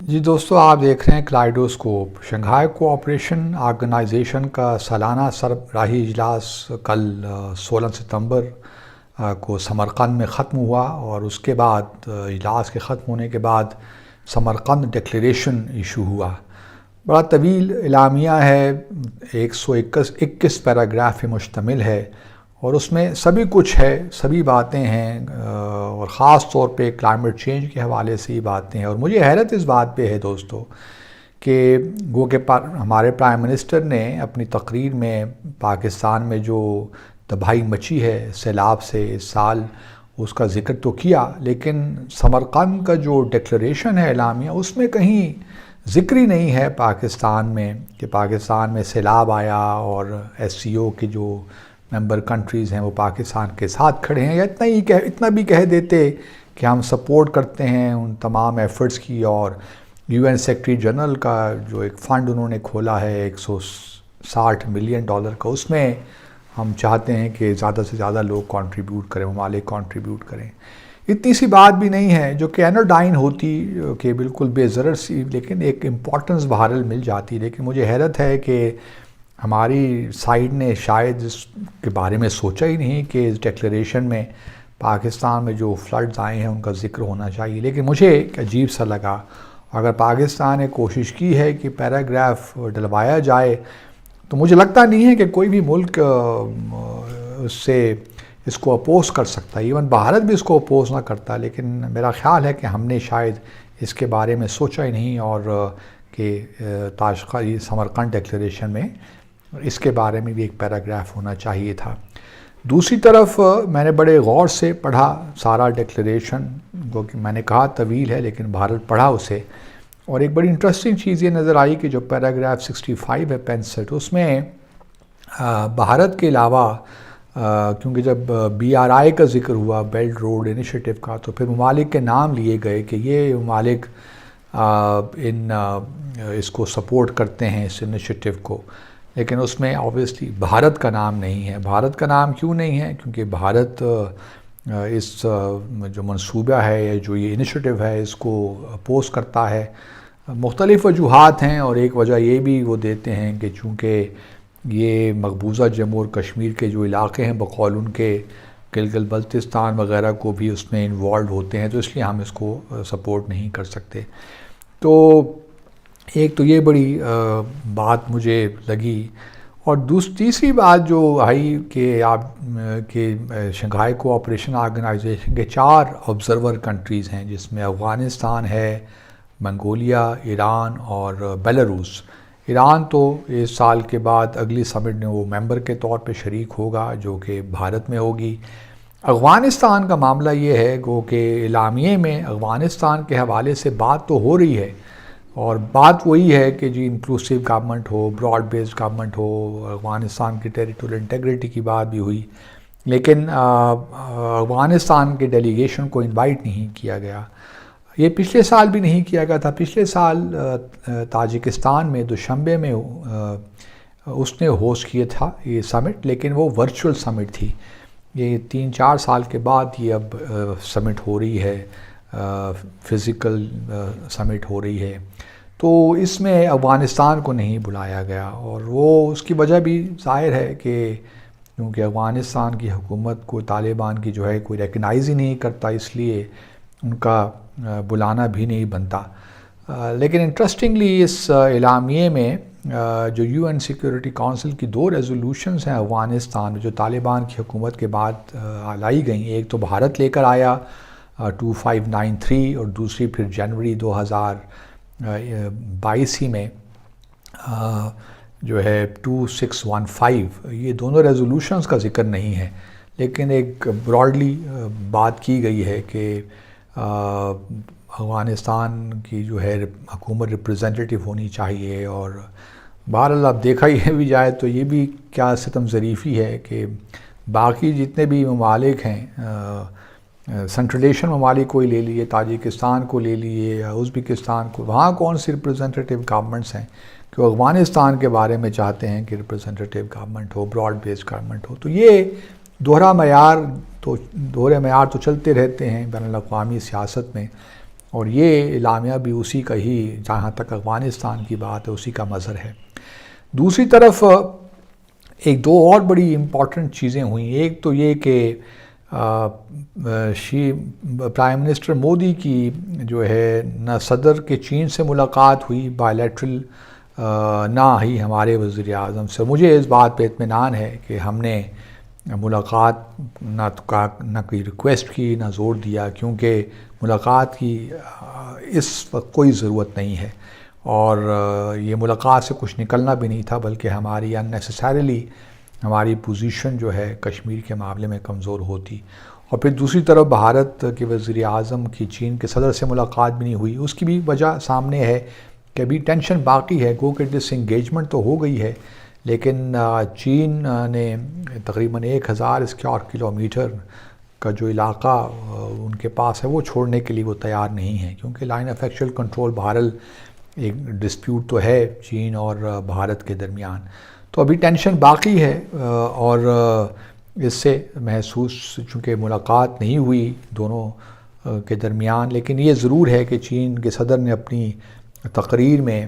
جی دوستو، آپ دیکھ رہے ہیں کلائڈوسکوپ۔ شنگھائی کوآپریشن آرگنائزیشن کا سالانہ سربراہی اجلاس کل 16 ستمبر کو سمرقند میں ختم ہوا، اور اس کے بعد اجلاس کے ختم ہونے کے بعد سمرقند ڈکلیریشن ایشو ہوا۔ بڑا طویل اعلامیہ ہے، 121 پیراگراف پہ مشتمل ہے، اور اس میں سبھی کچھ ہے، سبھی باتیں ہیں، اور خاص طور پہ کلائمیٹ چینج کے حوالے سے ہی باتیں ہیں۔ اور مجھے حیرت اس بات پہ ہے دوستو کہ ہمارے پرائم منسٹر نے اپنی تقریر میں پاکستان میں جو تباہی مچی ہے سیلاب سے اس سال، اس کا ذکر تو کیا، لیکن سمرقند کا جو ڈکلیریشن ہے اعلامیہ، اس میں کہیں ذکر ہی نہیں ہے پاکستان میں کہ پاکستان میں سیلاب آیا اور ایس سی او کے جو ممبر کنٹریز ہیں وہ پاکستان کے ساتھ کھڑے ہیں، یا اتنا بھی کہہ دیتے کہ ہم سپورٹ کرتے ہیں ان تمام ایفرٹس کی۔ اور یو این سیکرٹری جنرل کا جو ایک فنڈ انہوں نے کھولا ہے $160 ملین کا، اس میں ہم چاہتے ہیں کہ زیادہ سے زیادہ لوگ کنٹریبیوٹ کریں، ممالک کنٹریبیوٹ کریں۔ اتنی سی بات بھی نہیں ہے جو کہ اینوڈائن ہوتی کہ بالکل بے ضرر سی، لیکن ایک امپورٹنس بہرحال مل جاتی۔ لیکن مجھے حیرت ہے کہ ہماری سائیڈ نے شاید اس کے بارے میں سوچا ہی نہیں کہ اس ڈکلیریشن میں پاکستان میں جو فلڈز آئے ہیں ان کا ذکر ہونا چاہیے۔ لیکن مجھے ایک عجیب سا لگا، اگر پاکستان نے کوشش کی ہے کہ پیراگراف ڈلوایا جائے تو مجھے لگتا نہیں ہے کہ کوئی بھی ملک اس کو اپوز کر سکتا ہے، ایون بھارت بھی اس کو اپوز نہ کرتا، لیکن میرا خیال ہے کہ ہم نے شاید اس کے بارے میں سوچا ہی نہیں، اور کہ سمرقند ڈکلیریشن میں اس کے بارے میں بھی ایک پیراگراف ہونا چاہیے تھا۔ دوسری طرف میں نے بڑے غور سے پڑھا سارا ڈکلیریشن، جو کہ میں نے کہا طویل ہے لیکن بھارت پڑھا اسے، اور ایک بڑی انٹرسٹنگ چیز یہ نظر آئی کہ جو پیراگراف 65 ہے 65، اس میں بھارت کے علاوہ کیونکہ جب بی آر آئی کا ذکر ہوا، بیلٹ روڈ انیشیٹو کا، تو پھر ممالک کے نام لیے گئے کہ یہ ممالک اس کو سپورٹ کرتے ہیں اس انیشیٹو کو، لیکن اس میں آبویسلی بھارت کا نام نہیں ہے۔ بھارت کا نام کیوں نہیں ہے؟ کیونکہ بھارت اس جو منصوبہ ہے یا جو یہ انیشیٹو ہے اس کو اپوز کرتا ہے۔ مختلف وجوہات ہیں، اور ایک وجہ یہ بھی وہ دیتے ہیں کہ چونکہ یہ مقبوضہ جموں اور کشمیر کے جو علاقے ہیں بقول ان کے گلگت بلتستان وغیرہ کو بھی اس میں انوالوڈ ہوتے ہیں، تو اس لیے ہم اس کو سپورٹ نہیں کر سکتے۔ تو ایک تو یہ بڑی بات مجھے لگی، اور تیسری بات جو آئی کہ شنگھائی کوآپریشن آرگنائزیشن کے 4 آبزرور کنٹریز ہیں، جس میں افغانستان ہے، منگولیا، ایران اور بیلاروس۔ ایران تو اس سال کے بعد اگلی سمٹ میں وہ ممبر کے طور پہ شریک ہوگا جو کہ بھارت میں ہوگی۔ افغانستان کا معاملہ یہ ہے کہ اعلامیے میں افغانستان کے حوالے سے بات تو ہو رہی ہے، اور بات وہی ہے کہ جی انکلوسیو گورنمنٹ ہو، براڈ بیسڈ گورنمنٹ ہو، افغانستان کی ٹیریٹوریل انٹیگریٹی کی بات بھی ہوئی، لیکن افغانستان کے ڈیلیگیشن کو انوائٹ نہیں کیا گیا۔ یہ پچھلے سال بھی نہیں کیا گیا تھا۔ پچھلے سال تاجکستان میں دوشنبے میں اس نے ہوسٹ کیا تھا یہ سمٹ، لیکن وہ ورچوئل سمٹ تھی۔ یہ 3-4 سال کے بعد یہ اب سمٹ ہو رہی ہے، فزیکل سمٹ ہو رہی ہے، تو اس میں افغانستان کو نہیں بلایا گیا، اور وہ اس کی وجہ بھی ظاہر ہے کہ کیونکہ افغانستان کی حکومت کو طالبان کی جو ہے کوئی ریکگنائز ہی نہیں کرتا، اس لیے ان کا بلانا بھی نہیں بنتا۔ لیکن انٹرسٹنگلی اس اعلامیے میں جو یو این سیکیورٹی کونسل کی 2 ریزولوشنز ہیں افغانستان میں جو طالبان کی حکومت کے بعد لائی گئیں، ایک تو بھارت لے کر آیا 2593، اور دوسری پھر جنوری 2022 میں جو ہے 2615۔ یہ دونوں ریزولوشنز کا ذکر نہیں ہے، لیکن ایک براڈلی بات کی گئی ہے کہ افغانستان کی جو ہے حکومت ریپریزنٹیٹیو ہونی چاہیے۔ اور بہرحال اب دیکھا یہ بھی جائے تو یہ بھی کیا ستم ظریفی ہے کہ باقی جتنے بھی ممالک ہیں، سنٹرل ایشین ممالک کو ہی لے لیے، تاجکستان کو لے لیے یا ازبکستان کو، وہاں کون سی ریپریزنٹیٹیو گورنمنٹس ہیں کہ وہ افغانستان کے بارے میں چاہتے ہیں کہ ریپریزنٹیٹیو گورنمنٹ ہو، براڈ بیسڈ گورنمنٹ ہو۔ تو یہ دوہرے معیار تو چلتے رہتے ہیں بین الاقوامی سیاست میں، اور یہ اعلامیہ بھی اسی کا ہی، جہاں تک افغانستان کی بات ہے، اسی کا مظہر ہے۔ دوسری طرف ایک دو اور بڑی امپورٹنٹ چیزیں ہوئیں۔ ایک تو یہ کہ پرائم منسٹر مودی کی جو ہے نہ صدر کے چین سے ملاقات ہوئی بائیلیٹرل، نہ ہی ہمارے وزیر اعظم سے۔ مجھے اس بات پہ اطمینان ہے کہ ہم نے ملاقات نہ کوئی ریکویسٹ کی، نہ زور دیا، کیونکہ ملاقات کی اس وقت کوئی ضرورت نہیں ہے، اور یہ ملاقات سے کچھ نکلنا بھی نہیں تھا، بلکہ ہماری اننیسیسریلی ہماری پوزیشن جو ہے کشمیر کے معاملے میں کمزور ہوتی۔ اور پھر دوسری طرف بھارت کے وزیر اعظم کی چین کے صدر سے ملاقات بھی نہیں ہوئی۔ اس کی بھی وجہ سامنے ہے کہ ابھی ٹینشن باقی ہے، گو کہ ڈس انگیجمنٹ تو ہو گئی ہے، لیکن چین نے تقریباً 1000 اسکوائر کلومیٹر کا جو علاقہ ان کے پاس ہے وہ چھوڑنے کے لیے وہ تیار نہیں ہے، کیونکہ لائن آف ایکچوئل کنٹرول بہرحال ایک ڈسپیوٹ تو ہے چین اور بھارت کے درمیان۔ تو ابھی ٹینشن باقی ہے، اور اس سے محسوس، چونکہ ملاقات نہیں ہوئی دونوں کے درمیان، لیکن یہ ضرور ہے کہ چین کے صدر نے اپنی تقریر میں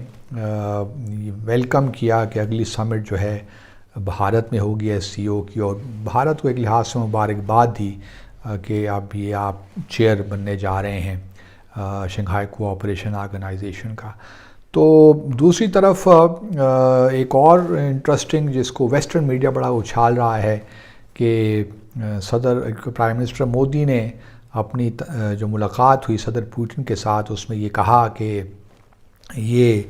ویلکم کیا کہ اگلی سمٹ جو ہے بھارت میں ہوگی SCO کی، اور بھارت کو ایک لحاظ سے مبارکباد دی کہ اب یہ آپ چیئر بننے جا رہے ہیں شنگھائی کوآپریشن آرگنائزیشن کا۔ تو دوسری طرف ایک اور انٹرسٹنگ جس کو ویسٹرن میڈیا بڑا اچھال رہا ہے کہ پرائم منسٹر مودی نے اپنی جو ملاقات ہوئی صدر پوٹن کے ساتھ، اس میں یہ کہا کہ یہ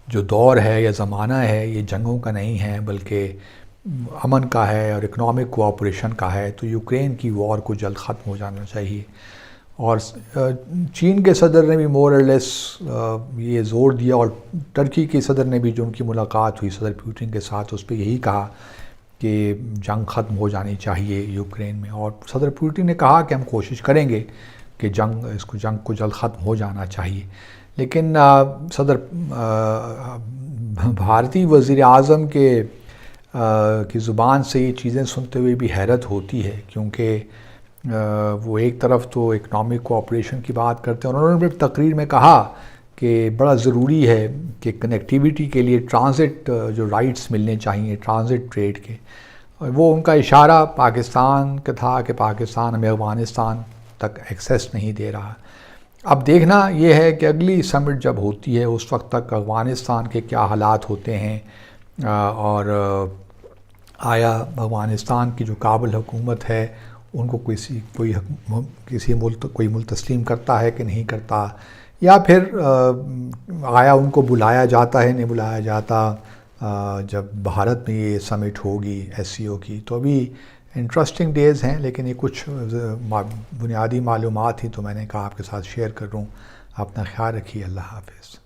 جو دور ہے یا زمانہ ہے یہ جنگوں کا نہیں ہے، بلکہ امن کا ہے اور اکنامک کوآپریشن کا ہے، تو یوکرین کی وار کو جلد ختم ہو جانا چاہیے۔ اور چین کے صدر نے بھی مور اور لیس یہ زور دیا، اور ٹرکی کے صدر نے بھی جو ان کی ملاقات ہوئی صدر پوٹن کے ساتھ، اس پہ یہی کہا کہ جنگ ختم ہو جانی چاہیے یوکرین میں، اور صدر پوٹن نے کہا کہ ہم کوشش کریں گے کہ جنگ کو جلد ختم ہو جانا چاہیے۔ لیکن بھارتی وزیر اعظم کی زبان سے یہ چیزیں سنتے ہوئے بھی حیرت ہوتی ہے، کیونکہ وہ ایک طرف تو اکنامک کوآپریشن کی بات کرتے ہیں، اور انہوں نے بھی تقریر میں کہا کہ بڑا ضروری ہے کہ کنیکٹیویٹی کے لیے ٹرانزٹ جو رائٹس ملنے چاہیے ٹرانزٹ ٹریڈ کے، وہ ان کا اشارہ پاکستان کا تھا کہ پاکستان ہمیں افغانستان تک ایکسیس نہیں دے رہا۔ اب دیکھنا یہ ہے کہ اگلی سمٹ جب ہوتی ہے اس وقت تک افغانستان کے کیا حالات ہوتے ہیں، اور آیا افغانستان کی جو کابل حکومت ہے ان کو کوئی ملک تسلیم کرتا ہے کہ نہیں کرتا، یا پھر آیا ان کو بلایا جاتا ہے نہیں بلایا جاتا جب بھارت میں یہ سمٹ ہوگی SCO کی۔ تو ابھی انٹرسٹنگ ڈیز ہیں، لیکن یہ کچھ بنیادی معلومات ہی تو میں نے کہا آپ کے ساتھ شیئر کر لوں۔ اپنا خیال رکھیے، اللہ حافظ۔